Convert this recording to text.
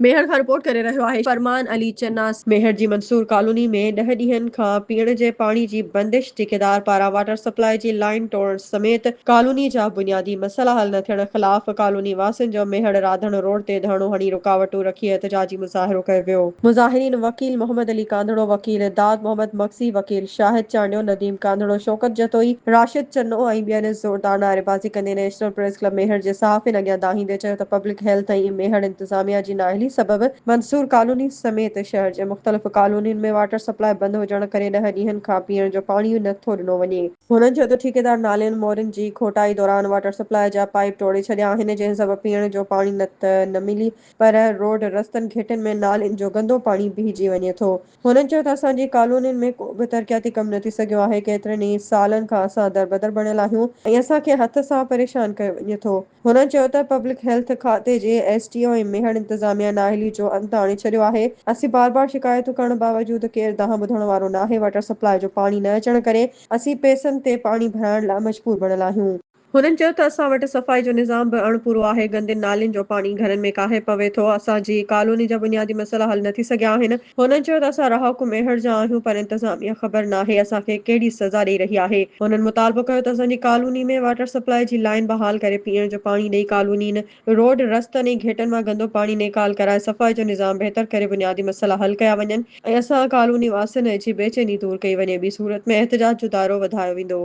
मेहर खां रिपोर्ट करे रहियो आहे फरमान अली चन्नास। मेहर जी मंसूर कॉलोनी में 10 ॾींहनि खां पीअण जे पाणी जी बंदिश। ठेकेदार पारां वाटर सप्लाई जी लाइन तोड़ण समेत कॉलोनी जा बुनियादी मसइला हल न थियण ख़िलाफ़ कॉलोनी वासियुनि जो मेहर राधण रोड ते धरणो हणी रुकावटूं रखी एहतजाजी मुज़ाहिरो कयो वियो। मुज़ाहिरीन वकील मोहम्मद अली कांधड़ो, वकील दाद मोहम्मद मक्सी, वकील शाहिद चांडियो, नदीम कांधड़ो, शौकत जतोई, राशिद चन्नो ऐं ॿियनि ज़ोरदार नारेबाज़ी कंदे नेशनल प्रेस क्लब मेहर जे सहाफ़िन अॻियां दाहींदे चयो त पब्लिक हेल्थ ऐं मेहर इंतिज़ामिया जी नाअहली सबबि मंसूर कॉलोनी समेत शहर जे मुख़्तलिफ़ कॉलोनियुनि में वाटर सप्लाई बंदि हुजण करे 10 ॾींहनि खां पीअण जो पाणी नथो ॾिनो वञे। हुननि चयो त ठेकेदार नालियुनि मोरियुनि जी खोटाई दौरान वाटर सप्लाई जा पाइप तोड़े छॾिया आहिनि, जंहिं सबबि पीअण जो पाणी न मिली पर रोड रस्तनि घेटनि में नालियुनि जो गंदो पाणी बीहिजी वञे थो। हुननि चयो त असांजी कॉलोनियुनि में को बि तरक़ियाती कमु न थी सघियो आहे। केतिरनि ई सालनि खां असां दरबदर बणियल आहियूं ऐं असांखे हथ सां परेशान कयो वञे थो। हुननि चयो त पब्लिक हेल्थ खाते जे STO ऐं मेहर इंतिज़ामिया नाअहली जो अंत आणे छॾियो आहे। असीं बार बार शिकायतूं करण बावजूदि केरु दहां ॿुधण वारो नाहे। वाटर सप्लाई जो पाणी न अचण करे असीं पैसनि ते पाणी भराइण लाइ मजबूर बणियल आहियूं। हुननि चयो त असां वटि सफ़ाई जो निज़ाम बि अणपूरो आहे। गंदे नालियुनि जो पाणी घरनि में काहे पवे थो। असांजी कॉलोनी जा बुनियादी मसइला हल न थी सघिया आहिनि। हुननि चयो त असां रहाकू मेहर जा आहियूं पर इंतिज़ामिया ख़बर नाहे असांखे कहिड़ी सज़ा ॾेई रही आहे। हुननि मुतालबो कयो त असांजी कॉलोनी में वाटर सप्लाई जी लाइन बहाल करे पीअण जो पाणी ॾेई कॉलोनी रोड रस्तनि ऐं घेटनि मां गंदो पाणी नेकाल कराए सफ़ाई जो निज़ाम बहितर करे बुनियादी मसइला हल कया वञनि ऐं असां कॉलोनी वासियुनि जी बेचैनी दूर कई वञे। ॿी सूरत में एहतजाज जो दायरो वधायो वेंदो।